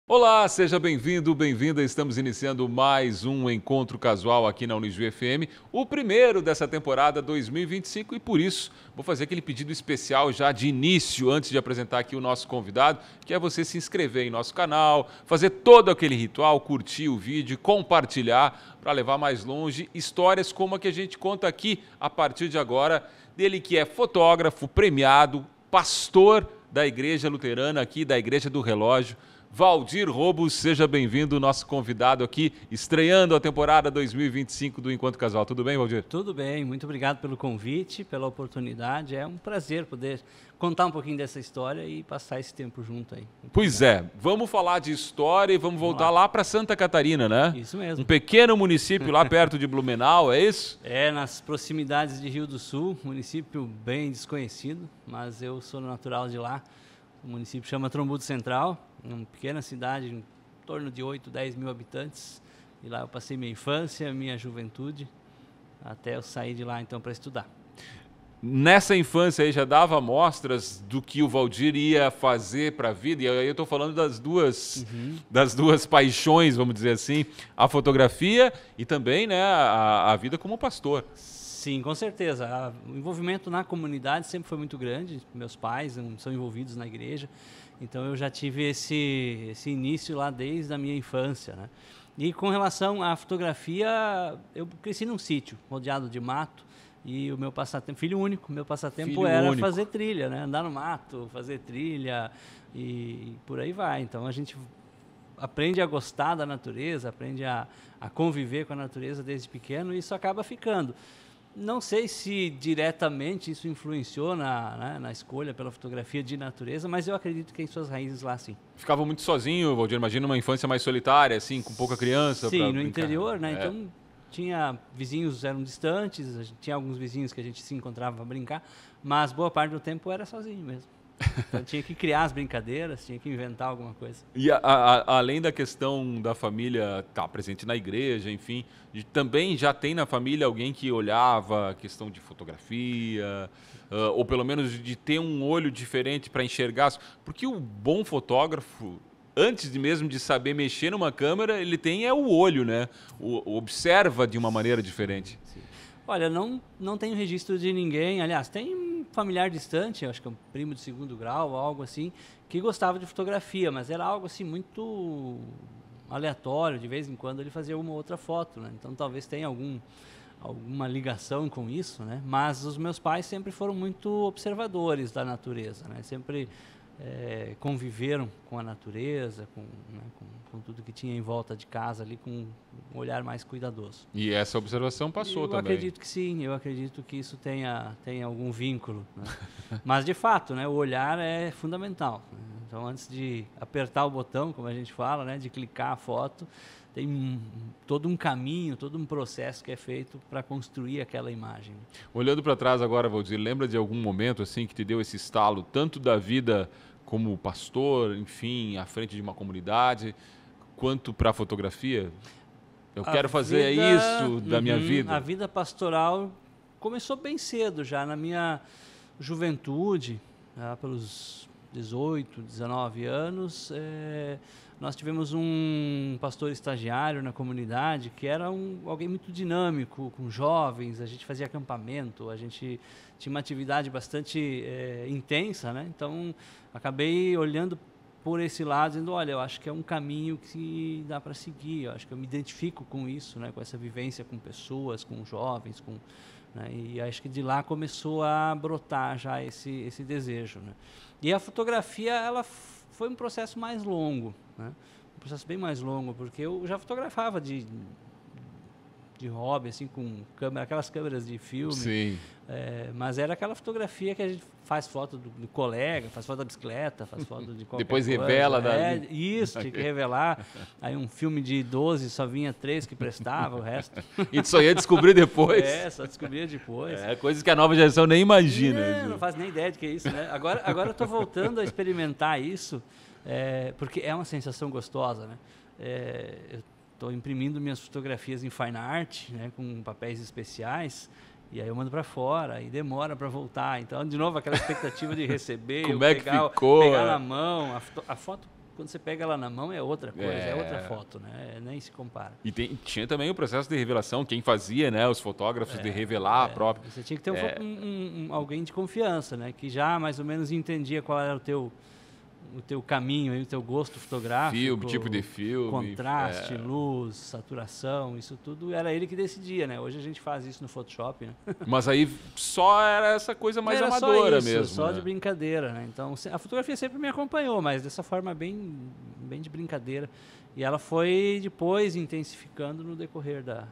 Olá, seja bem-vindo, bem-vinda. Estamos iniciando mais um encontro casual aqui na Unijuí FM, o primeiro dessa temporada 2025 e por isso vou fazer aquele pedido especial já de início, antes de apresentar aqui o nosso convidado, que é você se inscrever em nosso canal, fazer todo aquele ritual, curtir o vídeo, compartilhar para levar mais longe histórias como a que a gente conta aqui a partir de agora, dele que é fotógrafo, premiado, pastor da Igreja Luterana aqui, da Igreja do Relógio, Valdir Robos, seja bem-vindo, nosso convidado aqui, estreando a temporada 2025 do Encontro Casual. Tudo bem, Valdir? Tudo bem, muito obrigado pelo convite, pela oportunidade. É um prazer poder contar um pouquinho dessa história e passar esse tempo junto aí. Pois é, vamos falar de história e vamos voltar lá para Santa Catarina, né? Isso mesmo. Um pequeno município lá perto de Blumenau, é isso? É, nas proximidades de Rio do Sul, município bem desconhecido, mas eu sou natural de lá. O município chama Trombudo Central, uma pequena cidade, em torno de 8, 10 mil habitantes. E lá eu passei minha infância, minha juventude, até eu sair de lá então para estudar. Nessa infância aí já dava mostras do que o Valdir ia fazer para a vida, e aí eu estou falando das duas paixões, vamos dizer assim, a fotografia e também, né, a vida como pastor. Sim, com certeza. O envolvimento na comunidade sempre foi muito grande. Meus pais são envolvidos na igreja, então eu já tive esse início lá desde a minha infância, né? E com relação à fotografia, eu cresci num sítio rodeado de mato e o meu passatempo, filho único, meu passatempo era fazer trilha, né? Andar no mato, fazer trilha e por aí vai. Então a gente aprende a gostar da natureza, aprende a conviver com a natureza desde pequeno e isso acaba ficando. Não sei se diretamente isso influenciou na escolha pela fotografia de natureza, mas eu acredito que tem suas raízes lá, sim. Ficava muito sozinho, Valdir? Imagina uma infância mais solitária, assim, com pouca criança? Sim, no interior, né? Então, tinha vizinhos eram distantes, tinha alguns vizinhos que a gente se encontrava para brincar, mas boa parte do tempo era sozinho mesmo. Então, tinha que criar as brincadeiras, tinha que inventar alguma coisa. E além da questão da família estar presente na igreja, enfim, também já tem na família alguém que olhava a questão de fotografia, ou pelo menos de ter um olho diferente para enxergar, porque o bom fotógrafo, antes mesmo de saber mexer numa câmera, ele tem o olho, né? Observa de uma maneira diferente. Sim. Olha, não tenho registro de ninguém, aliás, tem um familiar distante, acho que é um primo de segundo grau, algo assim, que gostava de fotografia, mas era algo assim muito aleatório, de vez em quando ele fazia uma outra foto, né? Então talvez tenha alguma ligação com isso, né? Mas os meus pais sempre foram muito observadores da natureza, né? Sempre conviveram com a natureza, com tudo que tinha em volta de casa ali, com um olhar mais cuidadoso. E essa observação passou também. Eu acredito que sim, eu acredito que isso tenha algum vínculo, né? Mas de fato, né, o olhar é fundamental, né? Então antes de apertar o botão, como a gente fala, né, de clicar a foto, tem todo um caminho, todo um processo que é feito para construir aquela imagem. Olhando para trás agora, Valdir, lembra de algum momento assim que te deu esse estalo, tanto da vida como pastor, enfim, à frente de uma comunidade, quanto para a fotografia? Eu quero fazer isso da minha vida. A vida pastoral começou bem cedo, já na minha juventude, já pelos 18, 19 anos, nós tivemos um pastor estagiário na comunidade que era alguém muito dinâmico, com jovens, a gente fazia acampamento, a gente tinha uma atividade bastante intensa, né? Então, acabei olhando por esse lado, dizendo, olha, eu acho que é um caminho que dá para seguir, eu acho que eu me identifico com isso, né? Com essa vivência com pessoas, com jovens, né? E acho que de lá começou a brotar já esse desejo, né? E a fotografia, ela foi um processo mais longo, né? Um processo bem mais longo, porque eu já fotografava de hobby, assim, com câmera, aquelas câmeras de filme. Sim. Mas era aquela fotografia que a gente faz foto do colega, faz foto da bicicleta, faz foto de qualquer Depois coisa. revela. Isso, tinha que revelar. Aí um filme de 12 só vinha 3 que prestava, o resto... E tu só ia descobrir depois. Só descobria depois. Coisas que a nova geração nem imagina. Não faz nem ideia de que é isso, né? Agora eu estou voltando a experimentar isso, porque é uma sensação gostosa, né? Eu estou imprimindo minhas fotografias em fine art, né, com papéis especiais, e aí eu mando para fora, e demora para voltar. Então, de novo, aquela expectativa de receber, Como é que ficou? pegar na mão, a foto quando você pega ela na mão é outra coisa, é outra foto, né? Nem se compara. E tinha também o processo de revelação, quem fazia, né? Os fotógrafos de revelar a própria. Você tinha que ter alguém de confiança, né? Que já mais ou menos entendia qual era o teu caminho, o teu gosto fotográfico, tipo de filme, contraste, luz, saturação, isso tudo era ele que decidia, né? Hoje a gente faz isso no Photoshop, né? Mas aí só era essa coisa mais amadora mesmo. Só de brincadeira, né? Então a fotografia sempre me acompanhou, mas dessa forma bem de brincadeira. E ela foi depois intensificando no decorrer da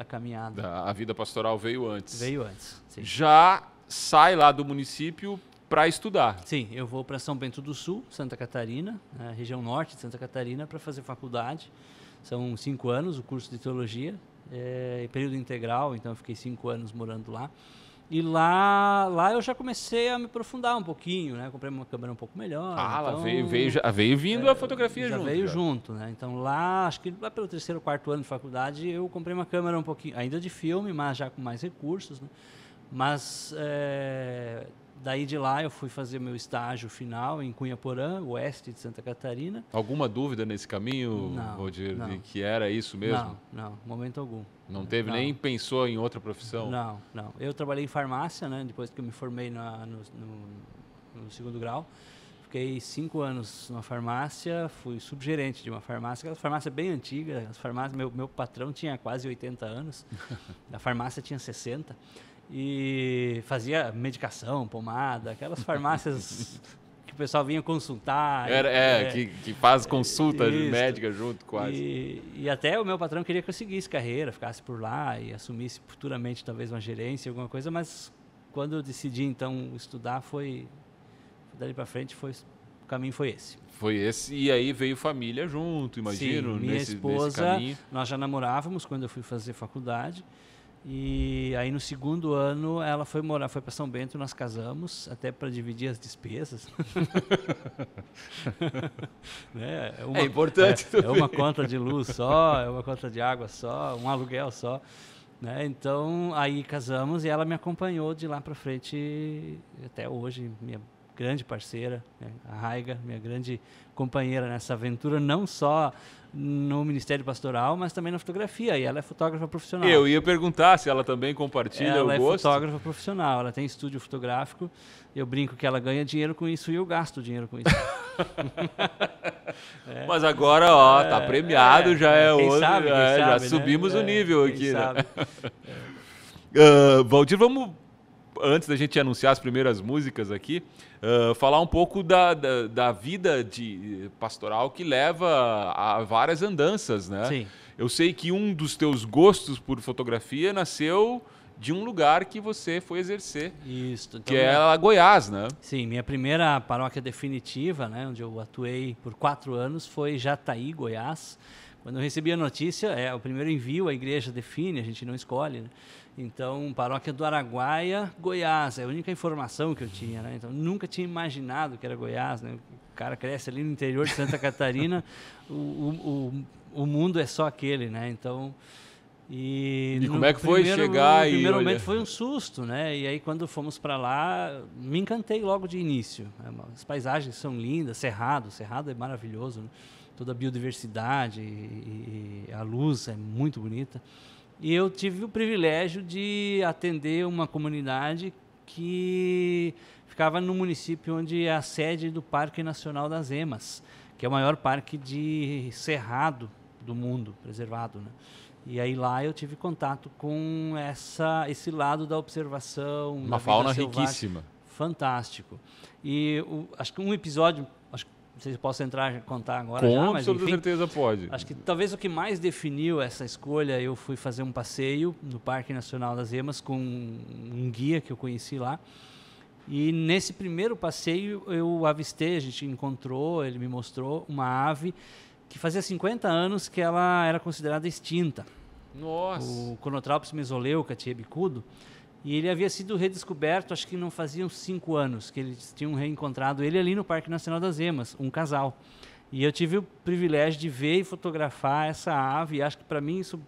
caminhada. A vida pastoral veio antes. Veio antes, sim. Já sai lá do município para estudar. Sim, eu vou para São Bento do Sul, Santa Catarina, região norte de Santa Catarina, para fazer faculdade. São 5 anos o curso de teologia, período integral, então eu fiquei 5 anos morando lá. E lá eu já comecei a me aprofundar um pouquinho, né? Comprei uma câmera um pouco melhor. Então, lá veio vindo a fotografia junto. Já veio junto, né? Então lá, acho que lá pelo 3º ou 4º ano de faculdade, eu comprei uma câmera um pouquinho, ainda de filme, mas já com mais recursos, né? Mas daí de lá eu fui fazer meu estágio final em Cunhaporã, oeste de Santa Catarina. Alguma dúvida nesse caminho, Valdir, de que era isso mesmo? Não, momento algum. Não teve nem pensou em outra profissão? Não. Eu trabalhei em farmácia, né? Depois que eu me formei no 2º grau. Fiquei 5 anos numa farmácia, fui subgerente de uma farmácia, aquela farmácia bem antiga. Meu patrão tinha quase 80 anos, a farmácia tinha 60. E fazia medicação, pomada, aquelas farmácias que o pessoal vinha consultar. Que faz consulta médica junto quase. E até o meu patrão queria que eu seguisse carreira, ficasse por lá e assumisse futuramente talvez uma gerência, alguma coisa, mas quando eu decidi então estudar, dali para frente, o caminho foi esse. Foi esse, e aí veio família junto, imagino, Sim, minha esposa, nesse caminho. Nós já namorávamos quando eu fui fazer faculdade. E aí no 2º ano ela foi para São Bento, nós casamos, até para dividir as despesas. É importante. É uma conta de luz só, é uma conta de água só, um aluguel só. Né? Então aí casamos e ela me acompanhou de lá para frente até hoje, minha grande parceira, né? A Raiga, minha grande companheira nessa aventura, não só no Ministério Pastoral, mas também na fotografia, e ela é fotógrafa profissional. Eu ia perguntar se ela também compartilha o gosto. Ela é fotógrafa profissional, ela tem estúdio fotográfico, eu brinco que ela ganha dinheiro com isso e eu gasto dinheiro com isso. Mas agora, tá premiado, já é outro, sabe, já né? subimos o nível aqui. Né? Valdir, vamos, antes da gente anunciar as primeiras músicas aqui, falar um pouco da vida de pastoral que leva a várias andanças, né? Sim. Eu sei que um dos teus gostos por fotografia nasceu de um lugar que você foi exercer, isso, então, que é a Goiás, né? Sim, minha primeira paróquia definitiva, né, onde eu atuei por 4 anos, foi Jataí, Goiás. Quando eu recebi a notícia, o primeiro envio, a igreja define, a gente não escolhe, né? Então, paróquia do Araguaia, Goiás, é a única informação que eu tinha, né? Então, nunca tinha imaginado que era Goiás, né? O cara cresce ali no interior de Santa Catarina, o mundo é só aquele, né? Então, e como é que foi chegar no primeiro momento foi um susto, né? E aí, quando fomos para lá, me encantei logo de início. As paisagens são lindas, Cerrado é maravilhoso, né? Toda a biodiversidade e a luz é muito bonita. E eu tive o privilégio de atender uma comunidade que ficava no município onde é a sede do Parque Nacional das Emas, que é o maior parque de cerrado do mundo, preservado, né? E aí lá eu tive contato com esse lado da observação. Uma fauna riquíssima. Fantástico. E acho que um episódio, não sei se posso contar agora mas com toda certeza pode. Acho que talvez o que mais definiu essa escolha, eu fui fazer um passeio no Parque Nacional das Emas com um guia que eu conheci lá. E nesse primeiro passeio eu avistei, a gente encontrou, ele me mostrou uma ave que fazia 50 anos que ela era considerada extinta. Nossa! O Conotropis mesoleuca tiebicudo. E ele havia sido redescoberto, acho que não faziam 5 anos, que eles tinham reencontrado ele ali no Parque Nacional das Emas, um casal. E eu tive o privilégio de ver e fotografar essa ave, e acho que para mim isso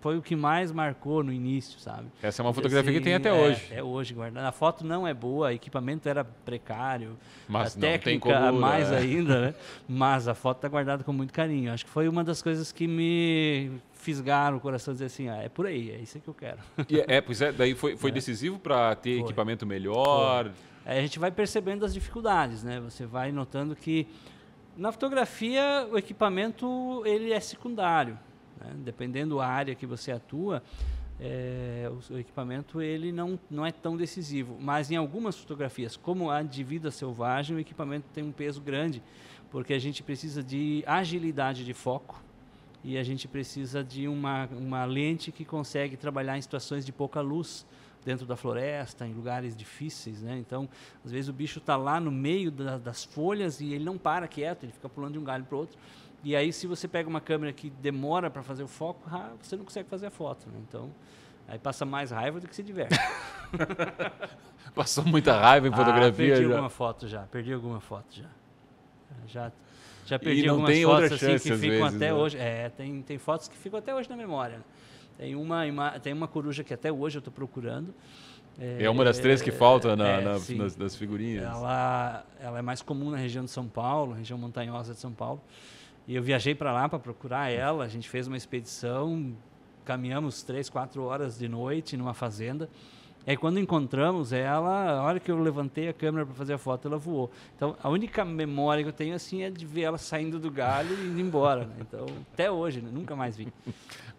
foi o que mais marcou no início, sabe? Essa é uma fotografia que tem até hoje. É hoje guardada. A foto não é boa, o equipamento era precário, Mas a não tem técnica colura, mais ainda, né? Mas a foto está guardada com muito carinho. Acho que foi uma das coisas que me fisgaram o coração, dizer assim, é por aí, é isso que eu quero. Pois é, daí foi decisivo para ter equipamento melhor. A gente vai percebendo as dificuldades, né? Você vai notando que na fotografia o equipamento ele é secundário, né? Dependendo da área que você atua, o equipamento ele não é tão decisivo. Mas em algumas fotografias, como a de vida selvagem, o equipamento tem um peso grande, porque a gente precisa de agilidade de foco e a gente precisa de uma lente que consegue trabalhar em situações de pouca luz, dentro da floresta, em lugares difíceis, né? Então, às vezes o bicho está lá no meio das folhas e ele não para quieto, ele fica pulando de um galho para o outro. E aí, se você pega uma câmera que demora para fazer o foco, você não consegue fazer a foto, né? Então, aí passa mais raiva do que se diverte. Passou muita raiva em fotografia? Perdi alguma foto já. Já perdi e não algumas tem fotos outra assim, chance, que às ficam vezes, até né? hoje. Tem fotos que ficam até hoje na memória, né? Tem uma coruja que até hoje eu estou procurando. É uma das 3 que falta nas figurinhas. Ela é mais comum na região de São Paulo, região montanhosa de São Paulo. E eu viajei para lá para procurar ela. A gente fez uma expedição, caminhamos 3, 4 horas de noite numa fazenda. E aí, quando encontramos ela, a hora que eu levantei a câmera para fazer a foto, ela voou. Então, a única memória que eu tenho assim é de ver ela saindo do galho e indo embora, né? Então, até hoje, né? Nunca mais vi.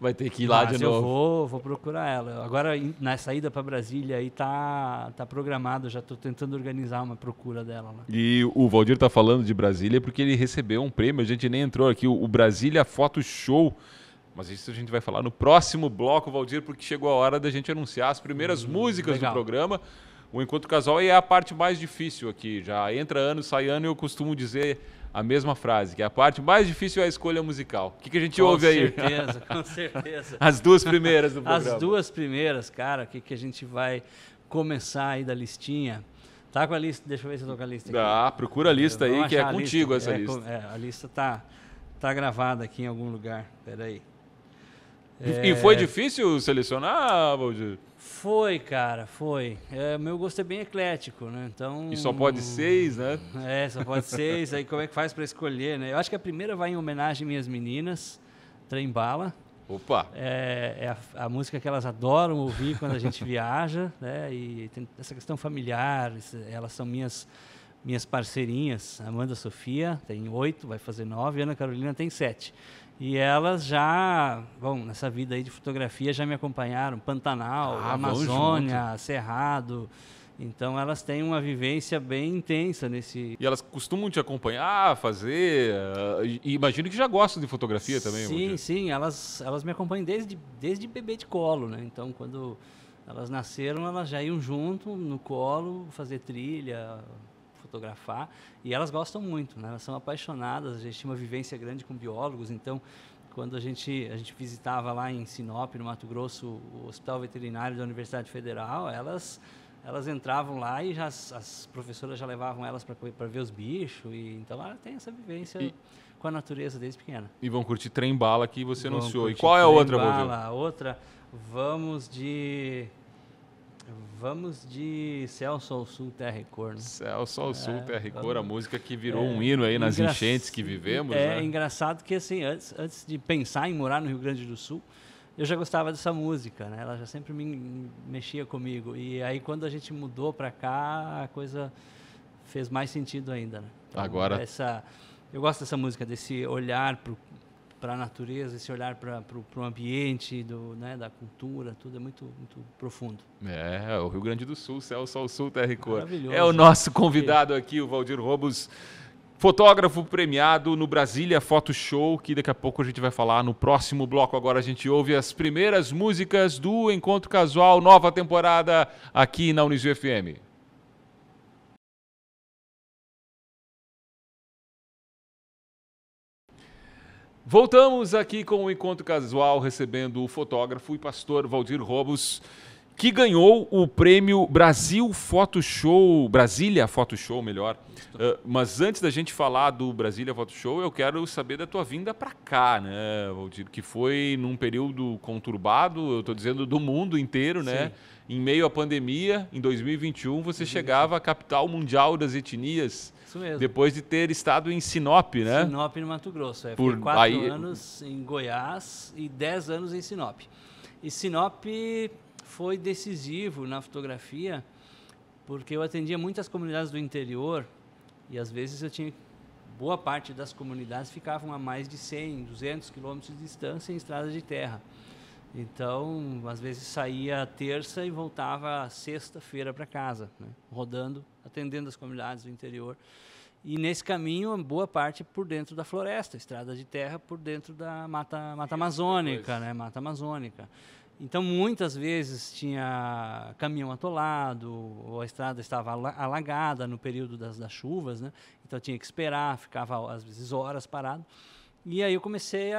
Vai ter que ir lá de novo. Eu vou procurar ela. Agora, na saída para Brasília, aí tá programado, já estou tentando organizar uma procura dela lá. E o Valdir está falando de Brasília porque ele recebeu um prêmio, a gente nem entrou aqui, o Brasília Photo Show. Mas isso a gente vai falar no próximo bloco, Valdir, porque chegou a hora da gente anunciar as primeiras músicas do programa. O Encontro Casual é a parte mais difícil aqui. Já entra ano, sai ano, e eu costumo dizer a mesma frase, que a parte mais difícil é a escolha musical. O que a gente ouve aí? Com certeza. As 2 primeiras do programa. As 2 primeiras, cara, o que a gente vai começar aí da listinha. Tá com a lista? Deixa eu ver se eu tô com a lista aqui. Procura a lista aí, que é contigo essa lista. A lista tá gravada aqui em algum lugar. Peraí. E foi difícil selecionar, Valdir? Foi, cara, foi. Meu gosto é bem eclético, né? Então... E só pode 6, né? Só pode 6. Aí como é que faz para escolher, né? Eu acho que a primeira vai em homenagem às minhas meninas, Trem Bala. Opa! É a música que elas adoram ouvir quando a gente viaja, né? E tem essa questão familiar, elas são minhas parceirinhas. Amanda Sofia tem 8, vai fazer 9, Ana Carolina tem 7. E elas já, nessa vida aí de fotografia, já me acompanharam, Pantanal, Amazônia, Cerrado. Então, elas têm uma vivência bem intensa nesse... E elas costumam te acompanhar, fazer... E imagino que já gostam de fotografia também. Sim. Elas me acompanham desde bebê de colo, né? Então, quando elas nasceram, elas já iam junto no colo, fazer trilha, fotografar, e elas gostam muito, né? Elas são apaixonadas. A gente tinha uma vivência grande com biólogos, então quando a gente visitava lá em Sinop, no Mato Grosso, o Hospital Veterinário da Universidade Federal, elas entravam lá e as professoras já levavam elas para ver os bichos, e então ela tem essa vivência com a natureza desde pequena. E vão curtir Trem Bala, que você anunciou. E qual é a outra, Valdir? A outra, vamos de Céu, Sol, Sul, Terra e Cor. Né? Céu, Sol, Sul, Terra e Cor, a música que virou um hino aí nas enchentes que vivemos. É engraçado que, assim, antes de pensar em morar no Rio Grande do Sul, eu já gostava dessa música, né? Ela já sempre me mexia comigo. E aí, quando a gente mudou para cá, a coisa fez mais sentido ainda, né? Então, agora... Eu gosto dessa música, desse olhar para a natureza, esse olhar para o ambiente, né, da cultura, tudo é muito, muito profundo. O Rio Grande do Sul, Céu, Sol, Sul, Terra e Cor. É o nosso convidado aqui, o Valdir Robos, fotógrafo premiado no Brasília Photo Show, que daqui a pouco a gente vai falar no próximo bloco. Agora a gente ouve as primeiras músicas do Encontro Casual, nova temporada aqui na Unijuí FM. Voltamos aqui com o Encontro Casual, recebendo o fotógrafo e pastor Valdir Robos, que ganhou o prêmio Brasil Photo Show, Brasília Photo Show, melhor. Mas antes da gente falar do Brasília Photo Show, eu quero saber da tua vinda para cá, né, Valdir? Que foi num período conturbado, eu estou dizendo do mundo inteiro, né? Sim. Em meio à pandemia, em 2021, você chegava à capital mundial das etnias. Isso mesmo. Depois de ter estado em Sinop, né? Sinop, no Mato Grosso. Fiquei 4 anos em Goiás e 10 anos em Sinop. E Sinop foi decisivo na fotografia, porque eu atendia muitas comunidades do interior e às vezes eu tinha... Boa parte das comunidades ficavam a mais de 100, 200 quilômetros de distância em estradas de terra. Então, às vezes saía terça e voltava sexta-feira para casa, né? Rodando, atendendo as comunidades do interior. E nesse caminho, boa parte por dentro da floresta, estrada de terra por dentro da mata amazônica, né? Mata amazônica. Então, muitas vezes tinha caminhão atolado, ou a estrada estava alagada no período das chuvas, né? Então, tinha que esperar, ficava às vezes horas parado. E aí eu comecei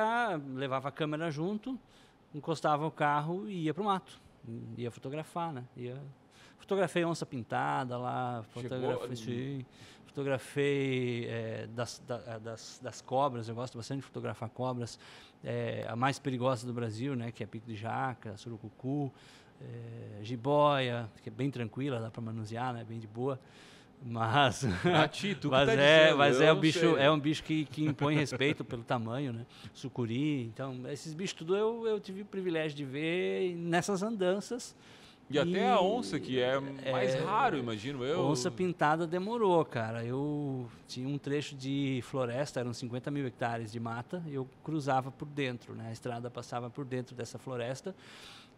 levava a câmera junto, encostava o carro e ia para o mato. Ia fotografar, né? Fotografei onça pintada lá, fotografei das cobras, eu gosto bastante de fotografar cobras. A mais perigosa do Brasil, né? Que é pico de jaca, surucucu, jiboia, que é bem tranquila, dá para manusear, né? Bem de boa. Mas, é um bicho que impõe respeito pelo tamanho, né? Sucuri, então esses bichos tudo eu tive o privilégio de ver nessas andanças. E até a onça, que é mais raro, imagino eu. Onça pintada demorou, cara. Eu tinha um trecho de floresta, eram 50 mil hectares de mata, eu cruzava por dentro, né? A estrada passava por dentro dessa floresta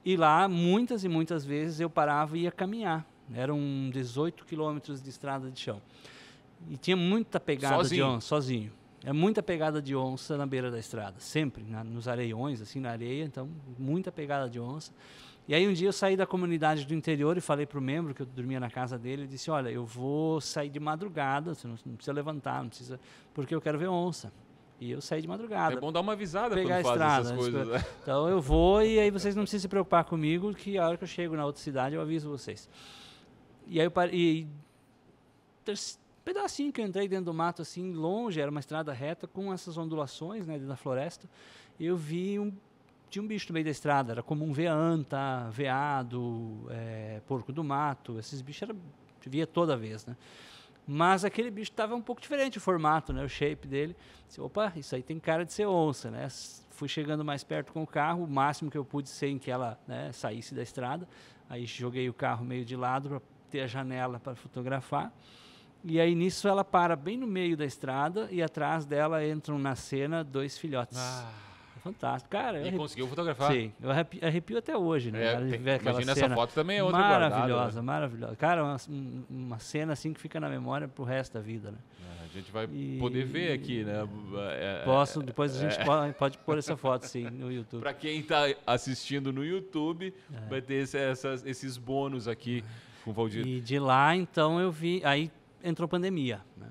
e lá muitas e muitas vezes eu parava e ia caminhar. Eram 18 quilômetros de estrada de chão. E tinha muita pegada de onça, sozinho. Muita pegada de onça na beira da estrada, sempre, nos areiões, assim, na areia, então, muita pegada de onça. E aí um dia eu saí da comunidade do interior e falei para o membro, que eu dormia na casa dele, e disse, olha, eu vou sair de madrugada, você não precisa levantar, não precisa, porque eu quero ver onça. E eu saí de madrugada. É bom dar uma avisada pegar quando faz essas coisas. Né? Então eu vou e aí vocês não precisam se preocupar comigo, que a hora que eu chego na outra cidade eu aviso vocês. E aí eu parei, pedacinho que eu entrei dentro do mato, assim, longe, era uma estrada reta, com essas ondulações, né, dentro da floresta, eu vi tinha um bicho no meio da estrada, era como um veanta, veado, porco do mato, esses bichos via toda vez, né? Mas aquele bicho estava um pouco diferente o formato, né, o shape dele. Disse, opa, isso aí tem cara de ser onça, né? Fui chegando mais perto com o carro, o máximo que eu pude sem que ela, né, saísse da estrada. Aí joguei o carro meio de lado para ter a janela para fotografar. E aí nisso ela para bem no meio da estrada e atrás dela entram na cena 2 filhotes. Fantástico, cara. Conseguiu fotografar? Sim, eu arrepio até hoje, né? Imagina essa foto também é outra maravilhosa, guardada, né? Maravilhosa. Cara, uma cena assim que fica na memória pro resto da vida, né? A gente vai poder ver aqui, né? Posso, depois a gente pode pôr essa foto, sim, no YouTube. Para quem está assistindo no YouTube, vai ter esses bônus aqui com o Valdir. E de lá, então, eu vi... Aí entrou pandemia, né?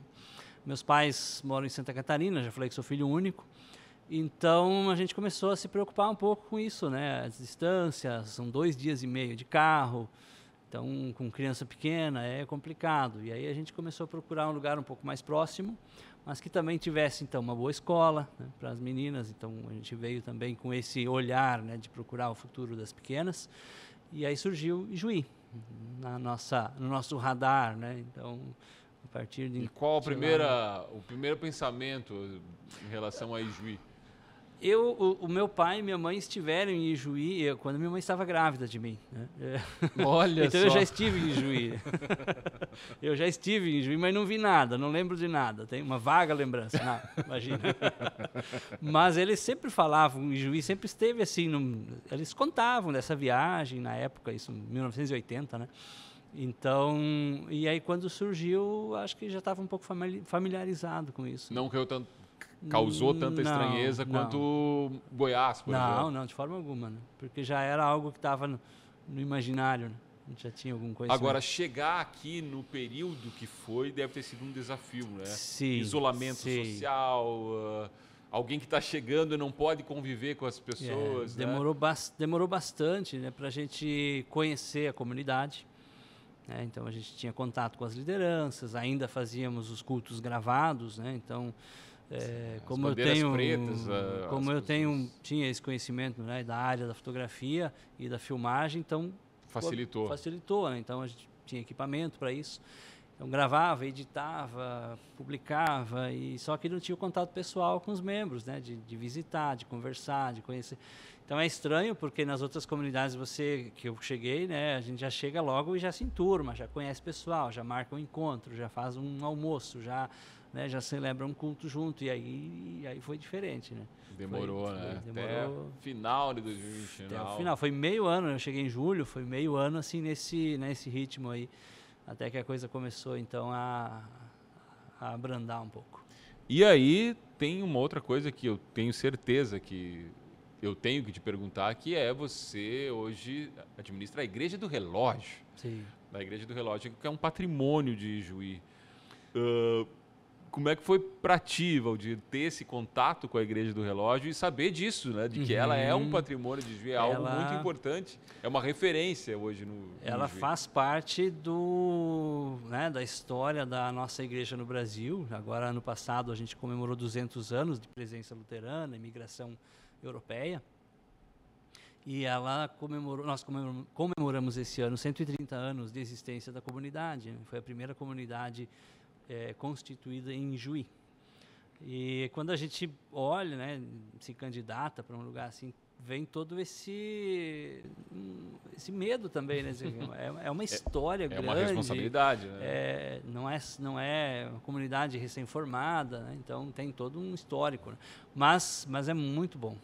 Meus pais moram em Santa Catarina, já falei que sou filho único. Então, a gente começou a se preocupar um pouco com isso, né? As distâncias, são 2 dias e meio de carro. Então, com criança pequena é complicado. E aí a gente começou a procurar um lugar um pouco mais próximo, mas que também tivesse, então, uma boa escola, né, para as meninas. Então, a gente veio também com esse olhar, né, de procurar o futuro das pequenas. E aí surgiu Ijuí, no nosso radar, né? Então, a partir de... E qual o primeiro pensamento em relação a Ijuí? O meu pai e minha mãe estiveram em Ijuí quando minha mãe estava grávida de mim, né? Olha então só. eu já estive em Ijuí. Eu já estive em Ijuí, mas não vi nada, não lembro de nada. Tem uma vaga lembrança, não, imagina. Mas eles sempre falavam, Ijuí sempre esteve assim, eles contavam dessa viagem na época, isso em 1980, né? Então, e aí quando surgiu, acho que já estava um pouco familiarizado com isso. Não causou tanta estranheza quanto Goiás, por exemplo? Não, de forma alguma, né? Porque já era algo que estava no imaginário, né? Já tinha alguma coisa. Agora, chegar aqui no período que foi deve ter sido um desafio, né? Sim. Isolamento social, alguém que está chegando e não pode conviver com as pessoas. Demorou bastante, né, para a gente conhecer a comunidade. Né? Então a gente tinha contato com as lideranças, ainda fazíamos os cultos gravados, né? Então como eu tinha esse conhecimento, né, da área da fotografia e da filmagem, então facilitou, né? Então a gente tinha equipamento para isso. Então gravava, editava, publicava, e só que não tinha o contato pessoal com os membros, né? De visitar, de conversar, de conhecer. Então é estranho porque nas outras comunidades que eu cheguei, né? A gente já chega logo e já se enturma, já conhece pessoal, já marca um encontro, já faz um almoço, já celebra um culto junto, e aí foi diferente, né? Demorou. Até o final de 2020. Até o final, foi meio ano, eu cheguei em julho, foi meio ano assim nesse ritmo aí. Até que a coisa começou, então, a abrandar um pouco. E aí tem uma outra coisa que eu tenho certeza que eu tenho que te perguntar, que é você hoje administra a Igreja do Relógio. Sim. A Igreja do Relógio, que é um patrimônio de Ijuí. Como é que foi para ti, Valdir, ter esse contato com a Igreja do Relógio e saber disso, né? De que ela é um patrimônio de Ijuí, é algo muito importante, é uma referência hoje no Ela Ijuí. faz parte da história da nossa igreja no Brasil. Agora, ano passado, a gente comemorou 200 anos de presença luterana, imigração europeia. E nós comemoramos esse ano 130 anos de existência da comunidade, né? Foi a primeira comunidade constituída em Ijuí. E quando a gente olha, né, se candidata para um lugar assim, vem todo esse medo também, né? É uma história grande. É uma responsabilidade, né? Não é uma comunidade recém-formada, né? Então tem todo um histórico, né? Mas é muito bom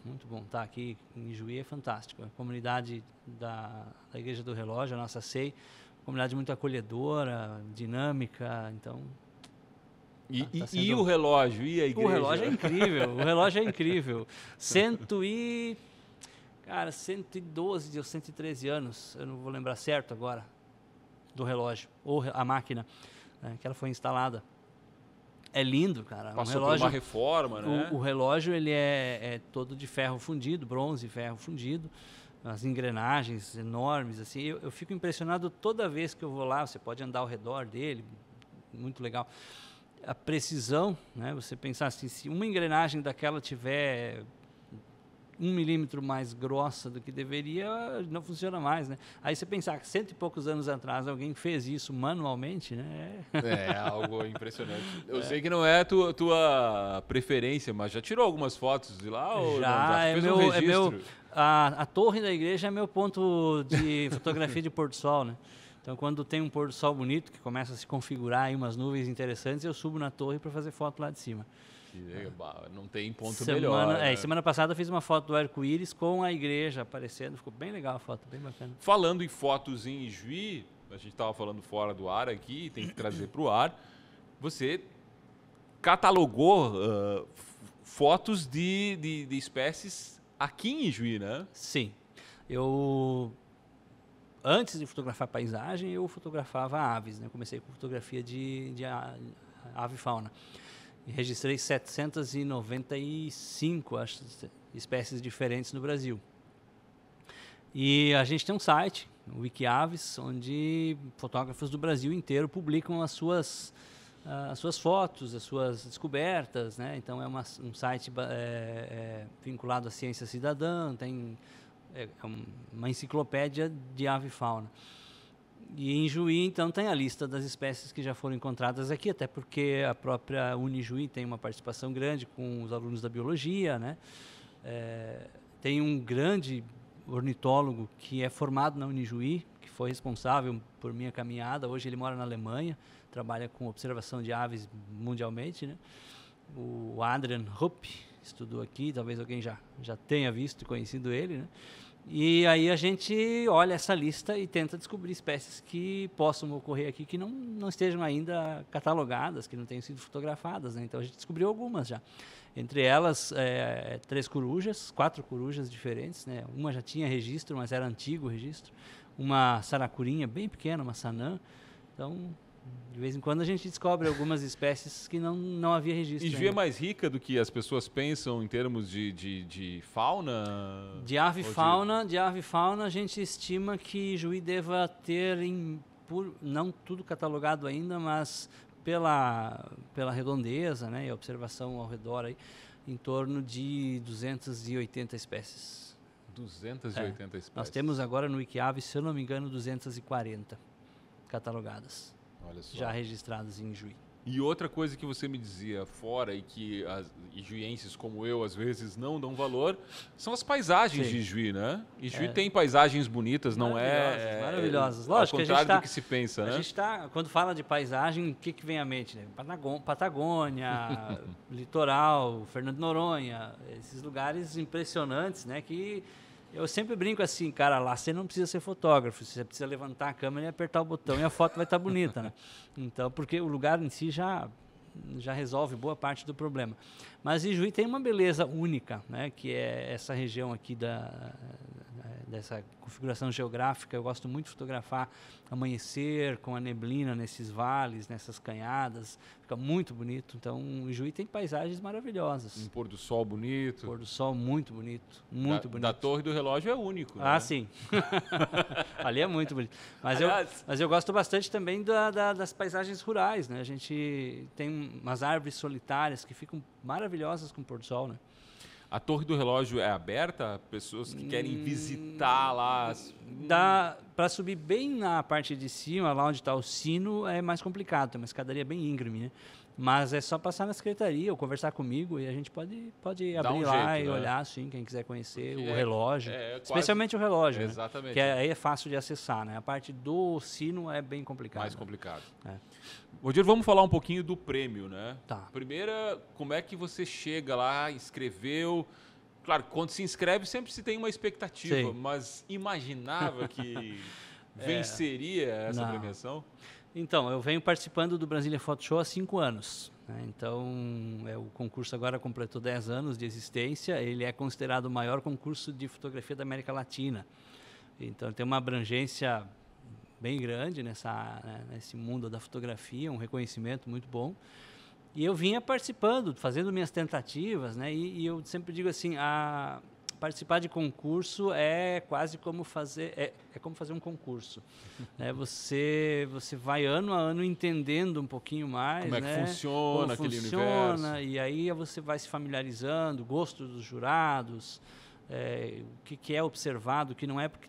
estar aqui em Ijuí, é fantástico. A comunidade da Igreja do Relógio, a nossa SEI, comunidade muito acolhedora, dinâmica, então... E o relógio, e a igreja? O relógio é incrível, 112 ou 113 anos, eu não vou lembrar certo agora, do relógio, ou a máquina, né, que ela foi instalada. É lindo, cara. Passou por uma reforma, né? O relógio, ele é todo de ferro fundido, bronze e ferro fundido, as engrenagens enormes, assim. Eu fico impressionado toda vez que eu vou lá, você pode andar ao redor dele, muito legal. A precisão, né? Você pensar assim, se uma engrenagem daquela tiver 1 milímetro mais grossa do que deveria, não funciona mais, né? Aí você pensar que 100 e poucos anos atrás alguém fez isso manualmente, né? É algo impressionante. Eu sei que não é a tua preferência, mas já tirou algumas fotos de lá? Ou já fez um registro? A torre da igreja é meu ponto de fotografia de pôr do sol, né? Então, quando tem um pôr do sol bonito, que começa a se configurar aí umas nuvens interessantes, eu subo na torre para fazer foto lá de cima. Não tem ponto melhor. Né? Semana passada eu fiz uma foto do arco-íris com a igreja aparecendo, ficou bem legal a foto, bem bacana. Falando em fotos em Ijuí, a gente estava falando fora do ar aqui, tem que trazer para o ar, você catalogou fotos de espécies aqui em Ijuí, né? Sim. Antes de fotografar paisagem, eu fotografava aves, né? Comecei com fotografia de ave e fauna. E registrei 795 espécies diferentes no Brasil. E a gente tem um site, o Wikiaves, onde fotógrafos do Brasil inteiro publicam as suas fotos, as suas descobertas, né? Então é um site vinculado à ciência cidadã, tem uma enciclopédia de ave e fauna. E em Juí, então, tem a lista das espécies que já foram encontradas aqui, até porque a própria Unijuí tem uma participação grande com os alunos da biologia, né? Tem um grande ornitólogo que é formado na Unijuí, que foi responsável por minha caminhada. Hoje ele mora na Alemanha, trabalha com observação de aves mundialmente, né? O Adrian Rupp estudou aqui, talvez alguém já tenha visto e conhecido ele, né? E aí a gente olha essa lista e tenta descobrir espécies que possam ocorrer aqui, que não estejam ainda catalogadas, que não tenham sido fotografadas, né? Então a gente descobriu algumas já. Entre elas, 4 corujas diferentes, né? Uma já tinha registro, mas era antigo o registro. Uma saracurinha bem pequena, uma sanã. Então, De vez em quando a gente descobre algumas espécies que não havia registro. E Juí é mais rica do que as pessoas pensam em termos de fauna? De ave e fauna, a gente estima que Juí deva ter, não tudo catalogado ainda, mas pela redondeza, né, e a observação ao redor, aí, em torno de 280 espécies. 280 espécies. Nós temos agora no Wikiaves, se eu não me engano, 240 catalogadas. Olha só. Já registradas em Juí. E outra coisa que você me dizia fora e que e juienses como eu às vezes não dão valor são as paisagens de Juí, né? E Juí tem paisagens bonitas, não é? Maravilhosas. Lógico, ao contrário do que se pensa, né? A gente quando fala de paisagem, o que vem à mente? Né? Patagônia, litoral, Fernando de Noronha, esses lugares impressionantes, né? Que eu sempre brinco assim, cara, lá você não precisa ser fotógrafo, você precisa levantar a câmera e apertar o botão e a foto vai estar bonita, né? Então, porque o lugar em si já resolve boa parte do problema. Mas Ijuí tem uma beleza única, né? Que é essa região aqui dessa configuração geográfica. Eu gosto muito de fotografar amanhecer com a neblina nesses vales, nessas canhadas. Fica muito bonito. Então, Ijuí tem paisagens maravilhosas. Um pôr do sol bonito. Pôr do sol muito bonito, muito bonito. Da Torre do Relógio é único, né? Ah, sim. Ali é muito bonito. Mas eu gosto bastante também das paisagens rurais, né? A gente tem umas árvores solitárias que ficam maravilhosas com o pôr do sol, né? A Torre do Relógio é aberta a pessoas que querem visitar lá? Para subir bem na parte de cima, lá onde está o sino, é mais complicado. Tem uma escadaria bem íngreme, né? Mas é só passar na secretaria ou conversar comigo e a gente pode abrir lá e olhar, assim, quem quiser conhecer o relógio. Especialmente o relógio, exatamente. Né? Que aí é fácil de acessar, né? A parte do sino é bem complicada. Mais complicado. Rodir, vamos falar um pouquinho do prêmio, né? Tá. Primeira, como é que você chega lá, escreveu? Claro, quando se inscreve sempre se tem uma expectativa, mas imaginava que venceria essa premiação? Então, eu venho participando do Brasília Photo Show há 5 anos. Né? Então, o concurso agora completou 10 anos de existência. Ele é considerado o maior concurso de fotografia da América Latina. Então, tem uma abrangência bem grande nesse mundo da fotografia, um reconhecimento muito bom. E eu vinha participando, fazendo minhas tentativas, né? E eu sempre digo assim, participar de concurso é quase como fazer como fazer um concurso, né? Você vai ano a ano entendendo um pouquinho mais, como é que né? funciona aquele universo, e aí você vai se familiarizando, gosto dos jurados, o que é observado, o que não é, porque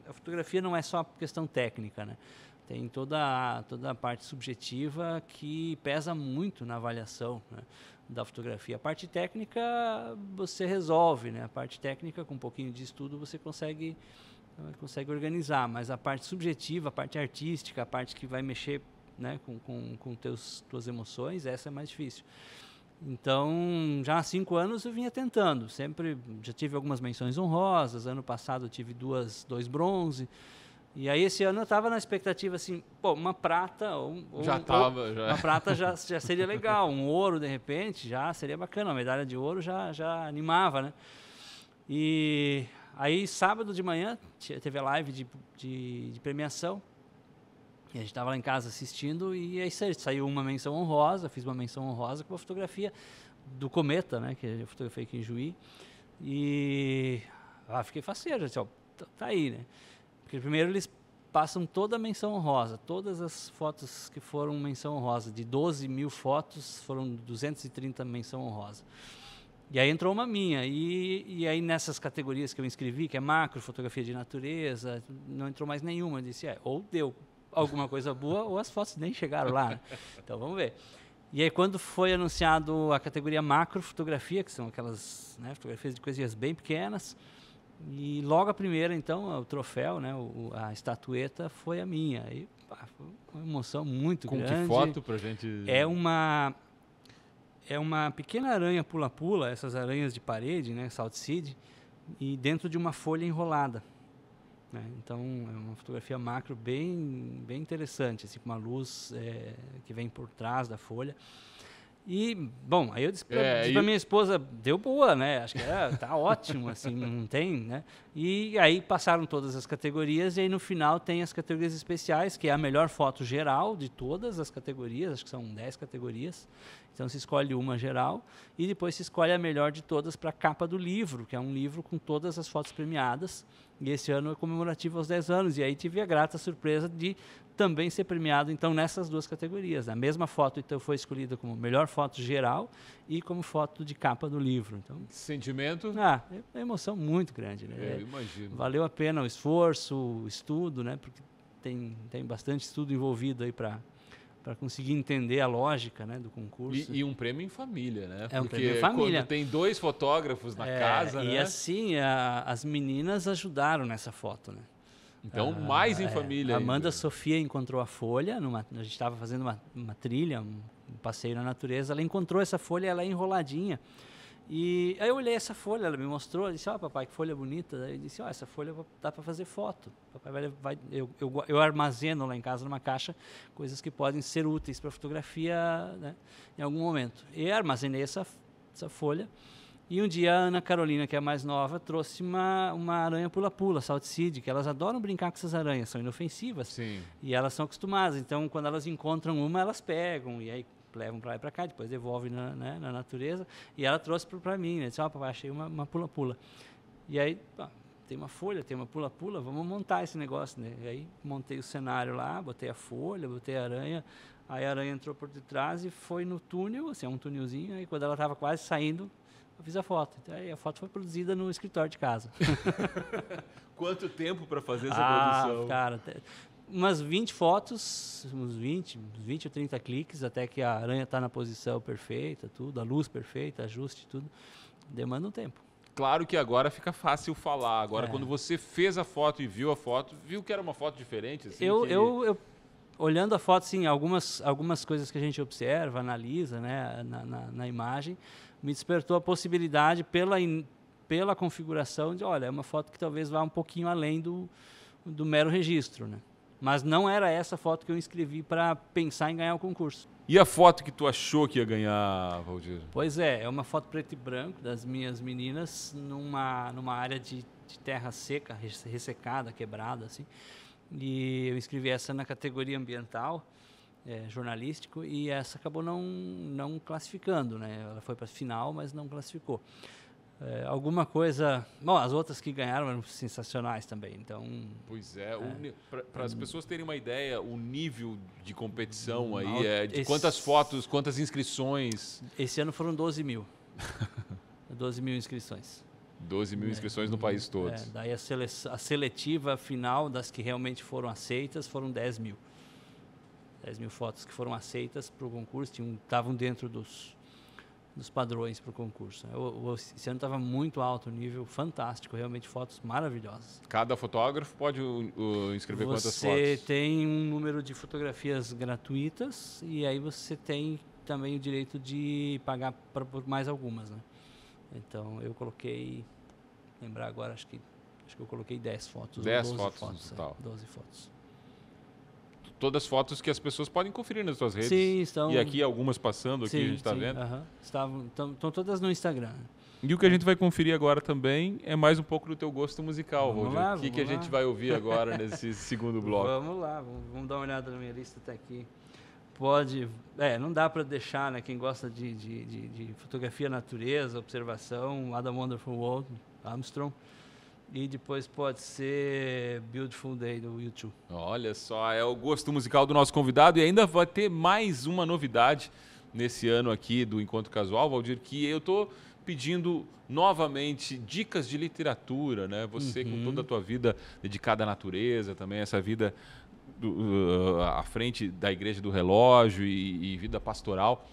a fotografia não é só questão técnica, né? Tem toda a parte subjetiva que pesa muito na avaliação, né, da fotografia. A parte técnica você resolve, né? A parte técnica, com um pouquinho de estudo, você consegue organizar, mas a parte subjetiva, a parte artística, a parte que vai mexer, né, com tuas emoções, essa é mais difícil. Então, já há 5 anos eu vinha tentando, sempre já tive algumas menções honrosas, ano passado eu tive 2 bronze. E aí esse ano eu estava na expectativa assim, uma prata uma prata já seria legal, um ouro de repente já seria bacana, uma medalha de ouro já animava, né? E aí sábado de manhã teve a live de premiação e a gente estava lá em casa assistindo e aí saiu uma menção honrosa, fiz uma menção honrosa com a fotografia do cometa, né? Que eu fotografei aqui em Juí e fiquei faceiro, assim, tá aí, né? Porque primeiro eles passam toda a menção honrosa, todas as fotos que foram menção honrosa, de 12 mil fotos, foram 230 menção honrosa. E aí entrou uma minha, e aí nessas categorias que eu inscrevi, que é macro, fotografia de natureza, não entrou mais nenhuma. Eu disse, ou deu alguma coisa boa, ou as fotos nem chegaram lá, né? Então vamos ver. E aí quando foi anunciado a categoria macro fotografia, que são aquelas, né, fotografias de coisinhas bem pequenas, e logo a primeira, então, o troféu, né, a estatueta foi a minha. E foi uma emoção muito grande. Com que foto pra gente... É uma pequena aranha pula-pula, essas aranhas de parede, né, Salt Seed, e dentro de uma folha enrolada. Né? Então, é uma fotografia macro bem interessante, assim, com uma luz que vem por trás da folha. E, bom, aí eu disse pra minha esposa, deu boa, né? Acho que tá ótimo, assim, não tem, né? E aí passaram todas as categorias, e aí no final tem as categorias especiais, que é a melhor foto geral de todas as categorias, acho que são 10 categorias. Então se escolhe uma geral, e depois se escolhe a melhor de todas para a capa do livro, que é um livro com todas as fotos premiadas. E esse ano é comemorativo aos 10 anos, e aí tive a grata surpresa de também ser premiado, então, nessas duas categorias. A mesma foto, então, foi escolhida como melhor foto geral e como foto de capa do livro. Então, sentimento? É uma emoção muito grande, né? Eu imagino. Valeu a pena o esforço, o estudo, né? Porque tem bastante estudo envolvido aí para conseguir entender a lógica, né, do concurso. E um prêmio em família, né? Um prêmio em família. Quando tem 2 fotógrafos na casa, e né? assim, as meninas ajudaram nessa foto, né? Então, mais em família. A Amanda ainda. Sofia encontrou a folha, a gente estava fazendo uma trilha, um passeio na natureza, ela encontrou essa folha, ela é enroladinha. E aí eu olhei essa folha, ela me mostrou, disse, papai, que folha bonita. Aí eu disse, essa folha dá para fazer foto. Papai eu armazeno lá em casa numa caixa coisas que podem ser úteis para fotografia, né, em algum momento. E armazenei essa folha. E um dia a Ana Carolina, que é a mais nova, trouxe uma aranha pula-pula, salticide, que elas adoram brincar com essas aranhas, são inofensivas. Sim. E elas são acostumadas, então quando elas encontram uma, elas pegam, e aí levam para lá e para cá, depois devolvem na natureza. E ela trouxe para mim, né? Disse, papai, achei uma pula-pula. E aí, tem uma folha, tem uma pula-pula, vamos montar esse negócio, né? E aí montei o cenário lá, botei a folha, botei a aranha, aí a aranha entrou por detrás e foi no túnel, assim, um túnelzinho, aí quando ela estava quase saindo, eu fiz a foto. Então, aí a foto foi produzida no escritório de casa. Quanto tempo para fazer essa produção? Cara, umas 20 fotos, uns 20 ou 30 cliques, até que a aranha está na posição perfeita, tudo, a luz perfeita, ajuste, tudo. Demanda um tempo. Claro que agora fica fácil falar. Agora, quando você fez a foto e viu a foto, viu que era uma foto diferente? Assim, eu olhando a foto, sim, algumas coisas que a gente observa, analisa, né, na imagem, me despertou a possibilidade pela configuração de, olha, é uma foto que talvez vá um pouquinho além do mero registro, né? Mas não era essa foto que eu inscrevi para pensar em ganhar o concurso. E a foto que tu achou que ia ganhar, Valdir? Pois é uma foto preto e branco das minhas meninas numa área de terra seca, ressecada, quebrada, assim. E eu inscrevi essa na categoria ambiental, jornalístico, e essa acabou não classificando, né? Ela foi para a final, mas não classificou. Alguma coisa... Bom, as outras que ganharam eram sensacionais também, então... Pois para as pessoas terem uma ideia, o nível de competição aí, de quantas fotos, quantas inscrições... Esse ano foram 12 mil. 12 mil inscrições. 12 mil inscrições no país todo. Daí a seletiva final das que realmente foram aceitas foram 10 mil. 10 mil fotos que foram aceitas para o concurso, estavam dentro dos padrões para o concurso. Esse ano estava muito alto o nível, fantástico, realmente fotos maravilhosas. Cada fotógrafo pode inscrever quantas fotos? Você tem um número de fotografias gratuitas e aí você tem também o direito de pagar por mais algumas, né? Então eu coloquei, lembrar agora, acho que eu coloquei 10 fotos. 10 fotos no total. 12 fotos. Todas as fotos que as pessoas podem conferir nas suas redes. Sim, estão. E aqui algumas passando, aqui a gente está vendo. Estão todas no Instagram. E o que a gente vai conferir agora também é mais um pouco do teu gosto musical, Valdir. O que a gente vai ouvir agora nesse segundo bloco? Vamos lá, vamos dar uma olhada na minha lista até aqui. Não dá para deixar, né, quem gosta de fotografia, natureza, observação, What a Wonderful World, Armstrong. E depois pode ser Beautiful Day, do YouTube. Olha só, é o gosto musical do nosso convidado. E ainda vai ter mais uma novidade nesse ano aqui do Encontro Casual, Valdir, que eu estou pedindo novamente dicas de literatura, né? Você com toda a tua vida dedicada à natureza, também essa vida à frente da Igreja do Relógio e vida pastoral.